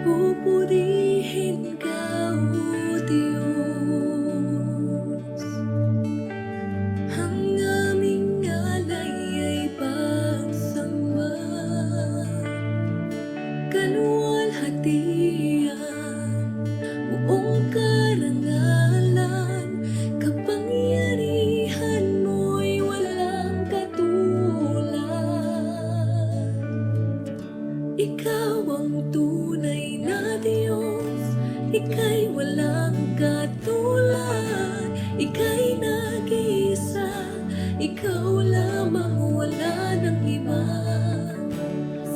Pupurihin ka, O Diyos. Ang aming alay ay pagsamba, kaluwalhatian, buong karangalan, kapangyarihan mo'y walang katulad. Ikaw ang tunay na Diyos, Ika'y walang katulad, Ika'y nag-iisa, Ikaw lamang, wala ng iba.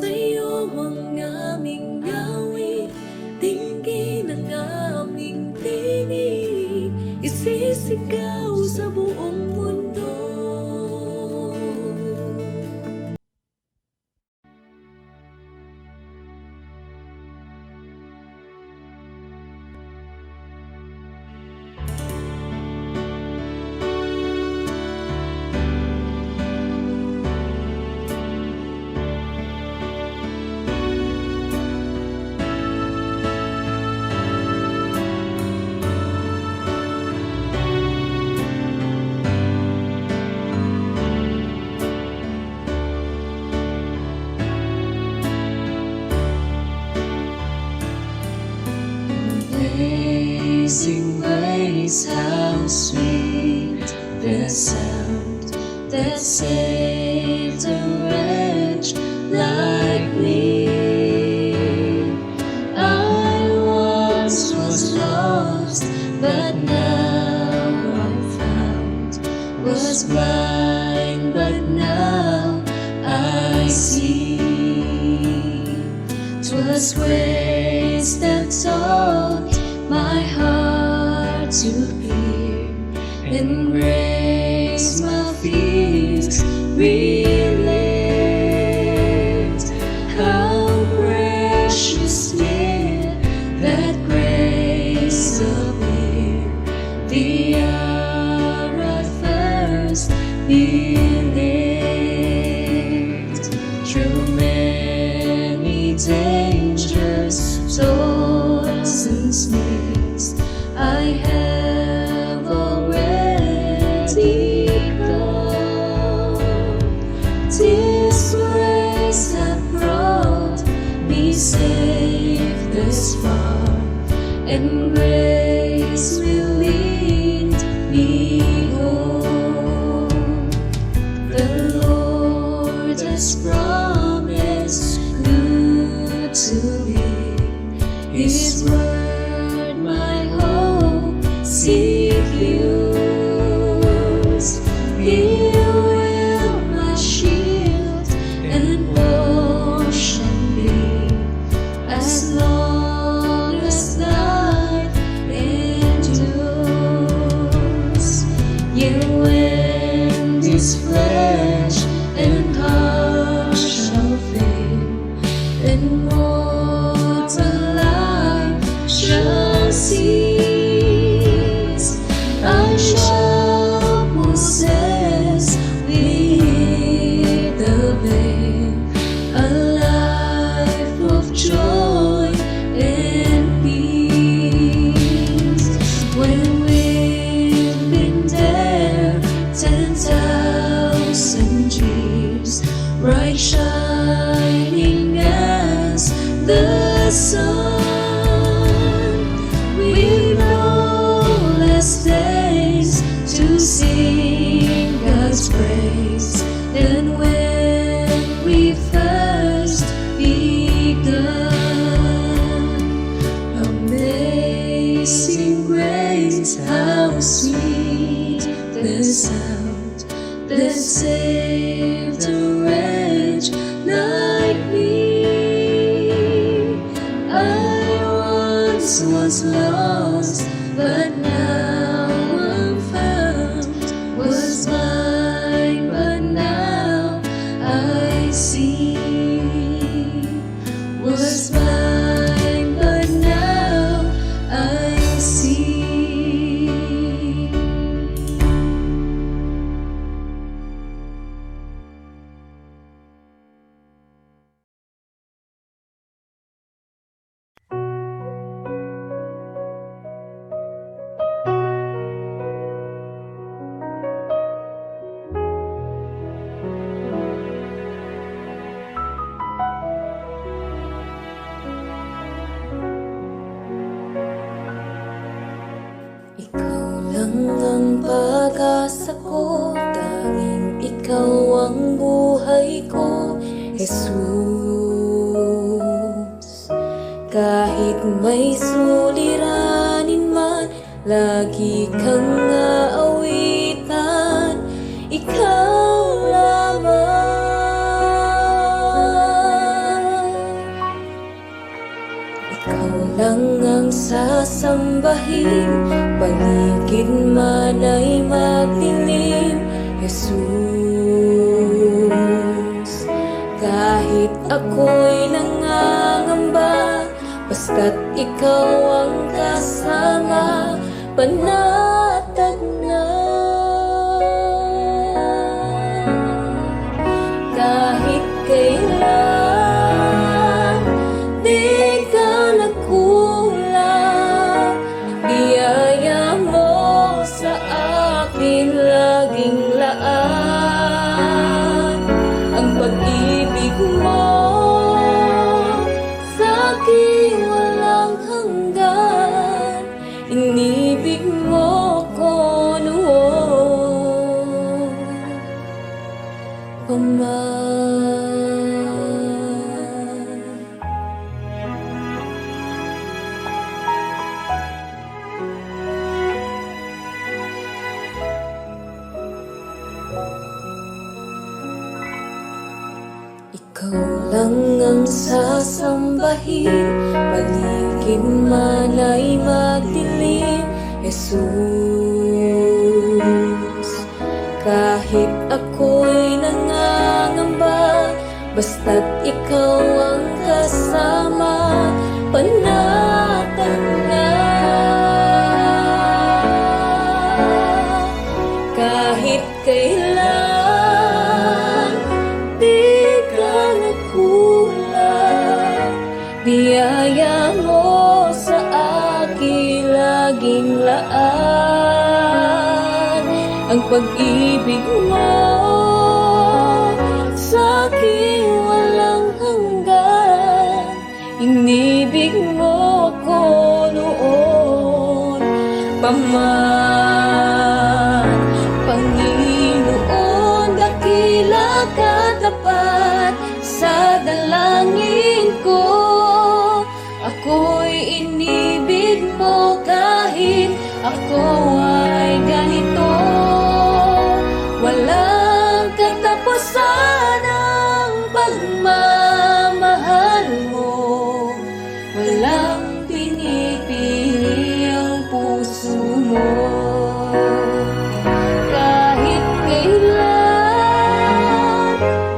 Sa'yo ang aming awit, dinggin ang aming tinig, isisigaw sa buong mundo. Amazing grace, how sweet the sound that saved a wretch like me. I once was lost, but now I'm found. Was blind, but now I see. 'Twas grace that taught my heart to fear, and grace my fears relieved. How precious did that grace appear, the hour I first believed. Through many dangers, toils and snares, I have already gone. This grace hath brought me safe thus far, and grace will lead me home. The Lord has promised good to me, His word my hope secures. He will my shield and portion be, as long as life endures. Yet when this flesh and heart shall fail, and mortal life shall cease, I shall possess with the veil a life of joy and peace. When we've been there 10,000 years, bright shining as the sun, with no less days to sing God's praise than when we first begun. Amazing grace, how sweet the sound that saved a wretch like me. I once was lost, but now I'm found. Was blind, but now I see. Was blind, but now I see. pag-asa ko, tanging ikaw ang buhay ko, Jesus. Kahit may suliranin man, lagi kang aawitan, ikaw lamang. Ikaw lang ang sasambahin, paligid man ay magdilim, Jesus. Kahit ako'y nangangamba, basta't ikaw ang kasama, panatag na. Kahit kailan, di ka nagkulang, biyaya mo sa akin laging laan. Ang pag-ibig mo sa akin walang hanggan, inibig mo ko noon pa man. Ikaw lang ang sasambahin, paligid man ay magdilim, Jesus. Kahit ako'y nangangamba, basta't ikaw ang kasama, panatag na. Kahit kailan, di ka nagkulang, biyaya mo sa akin laging laan. Ang pag-ibig mo sa akin walang hanggan, inibig mo ko noon pa man. Panginoon, dakila ka tapat sa dalangin ko, ako'y inibig mo kahit ako ay ganito. Walang katapusan ang pagmamahal mo, walang pinipili ang puso mo. Kahit kailan,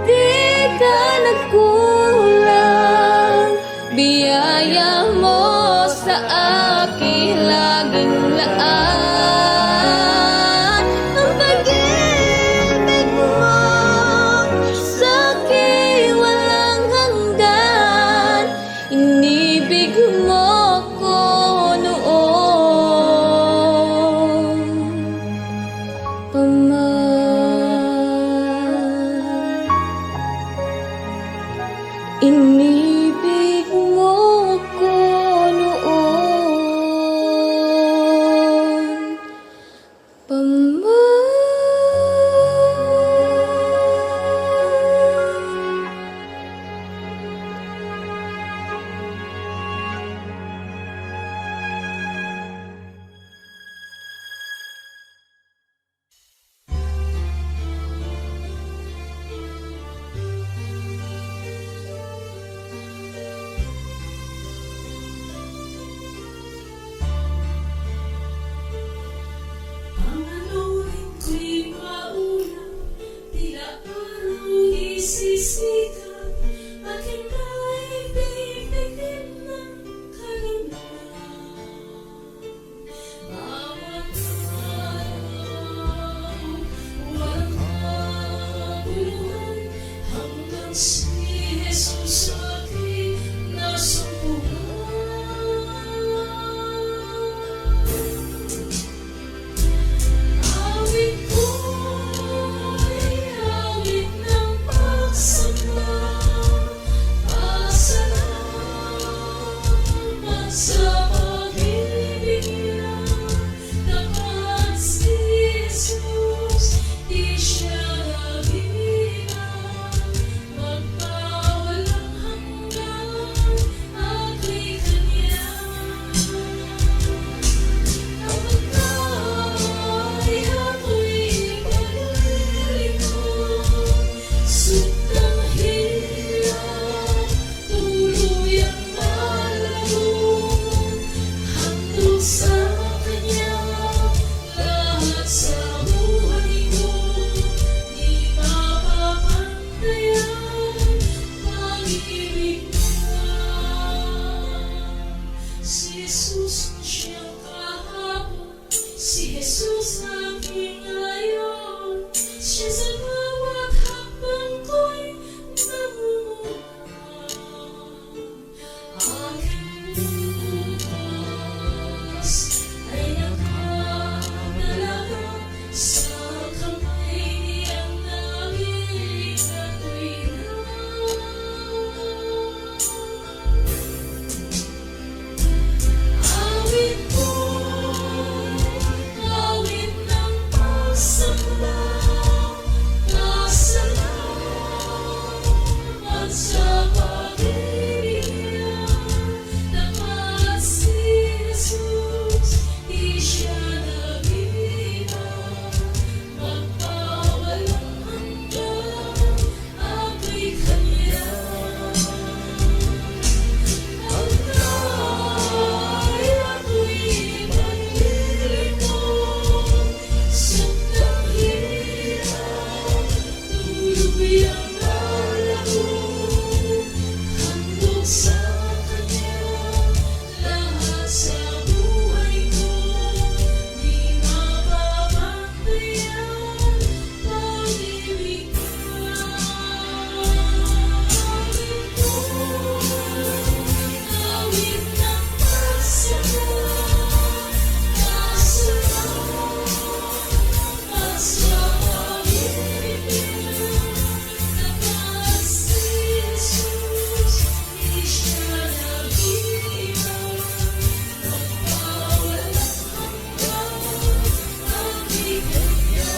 di ka nagkulang, biyaya mo sa akin laging laan. Ang pag-ibig mo sa akin walang hanggan, inibig mo ko noon pa man. Inibig mo ko noon pa man. Pangaluin ko'y mauna, tila parang isisikat, aking naibibigin ng kalunan. Bawat araw, walang kabuluhan, hanggang si Jesus aking nasumpungan. Awit ko'y awit ng pagsamba, pasalamat sa pag-ibig niya, tapat si At sa pag-ibig niya, tapat si Jesus, di siya nag-iba. Magpawalang hanggan, ako'y Kanya. Ang kaya ko'y ipag-ibig ko, sandang hirap, tuluyang lalago. Handog sa Kanya, lahat sa buhay ko, di mababantayan, pag-ibig ka. Awit ng pasasalamat at sa pag-ibig niya, tapat si Jesus, di siya nag-iba. Magpawalang hanggan, ako'y Kanya.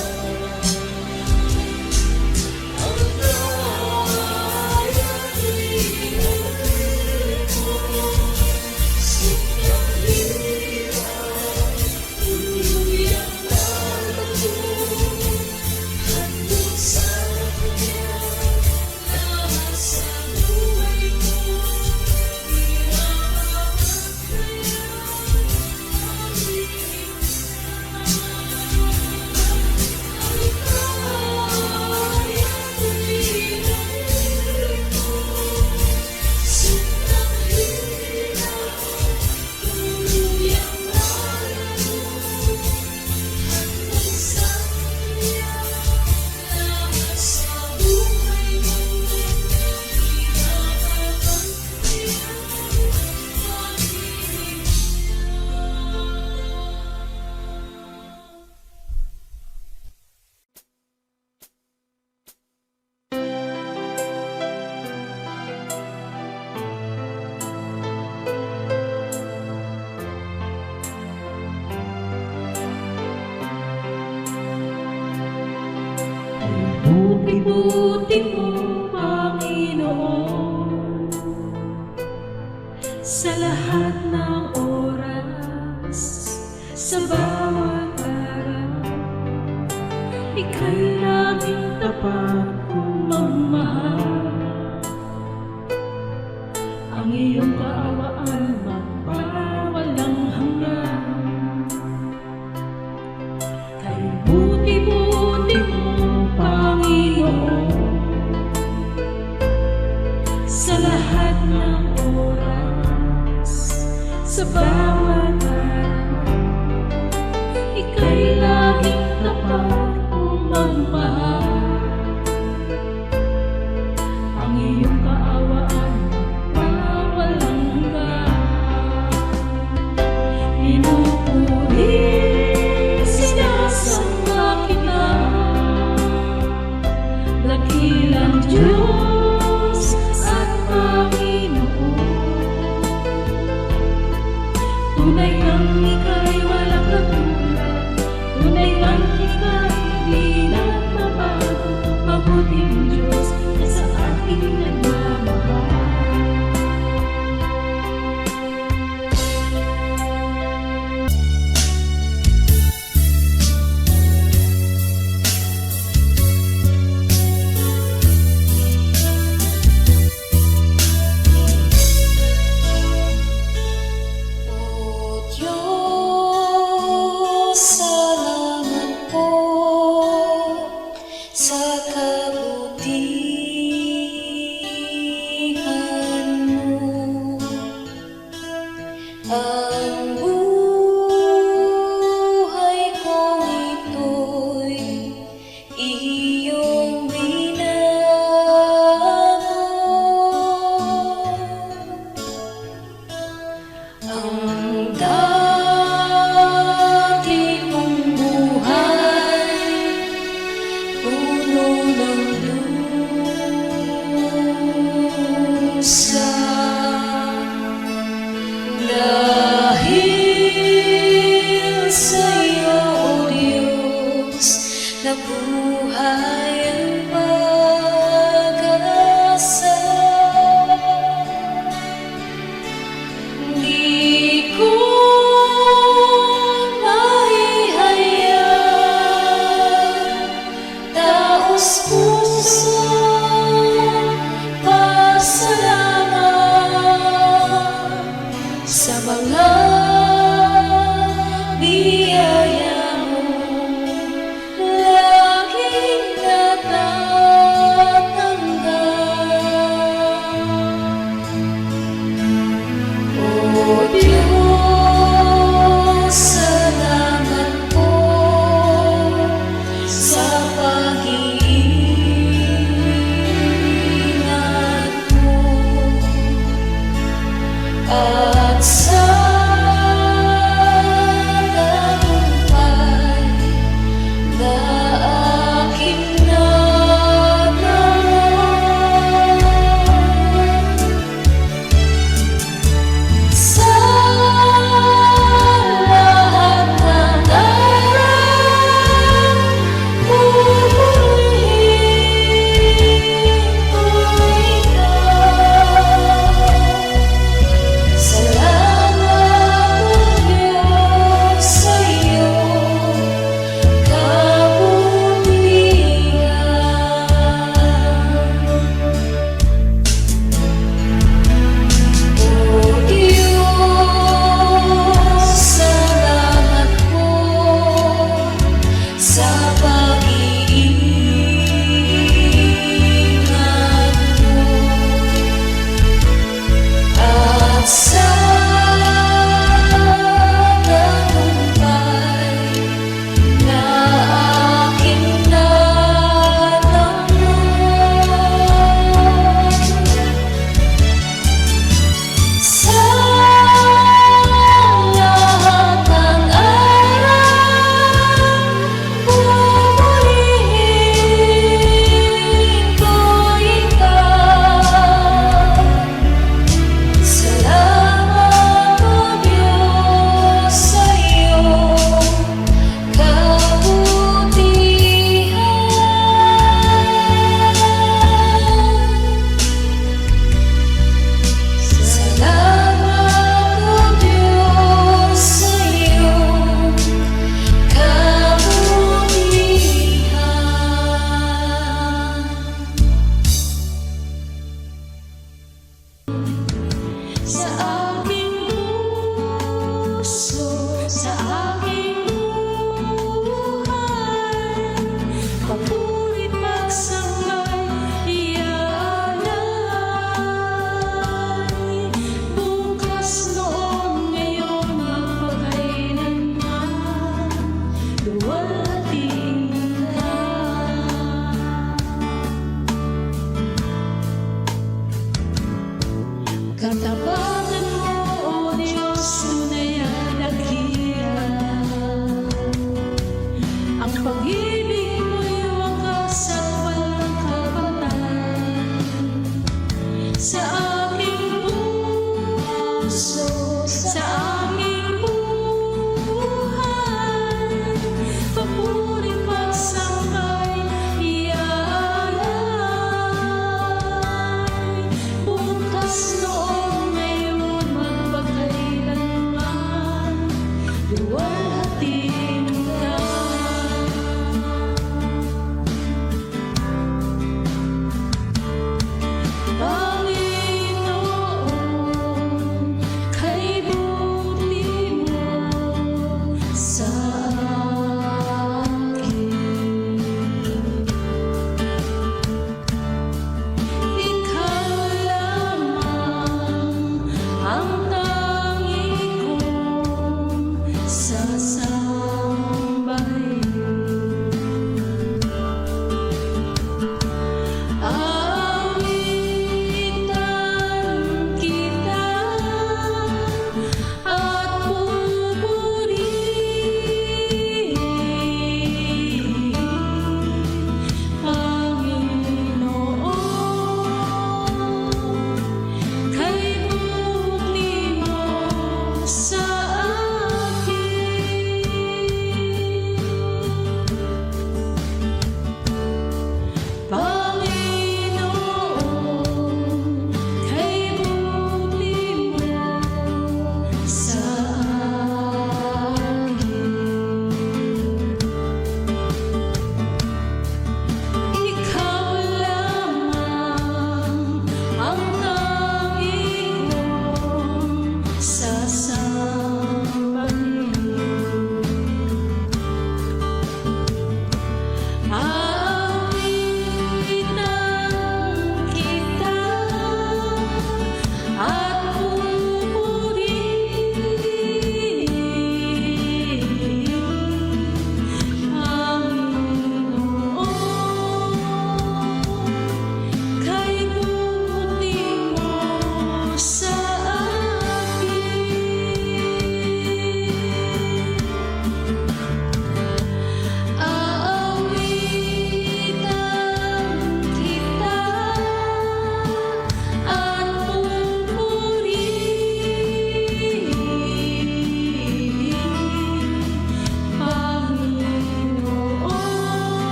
Ang kaya ko'y ipag-ibig ko, sandang hirap, tuluyang lalago. Handog sa Kanya, lahat sa buhay ko, di mababantayan, pag-ibig ka. Ang kaya ko'y ipag-ibig ko, sandang hirap, tuluyang lalago. Handog sa Kanya, lahat sa buhay ko, di mababantayan, buti-buti mo, Panginoon, sa lahat ng oras, sa bawat araw. Ika'y laging tapat kong magmahal. Ang iyong kaawaan magpawalang hanggan. Kay buti-buti mo, Panginoon, sa lahat ng oras, sa bawat araw. Ika'y laging tapat kong magmahal. Ang iyong kaawaan magpawalang hanggan. Pinupuri, sinasamba kita, dakilang Diyos at Panginoon. Tunay kang ika'y walang katulad, tunay kang ika'y di nagbabago. Mabuting Diyos na sa ating nagmamahal. O Diyos, salamat po sa kabutihan mo. Ang buhay kong ito'y iyong binago. Ang dati kong buhay, puno ng dusa.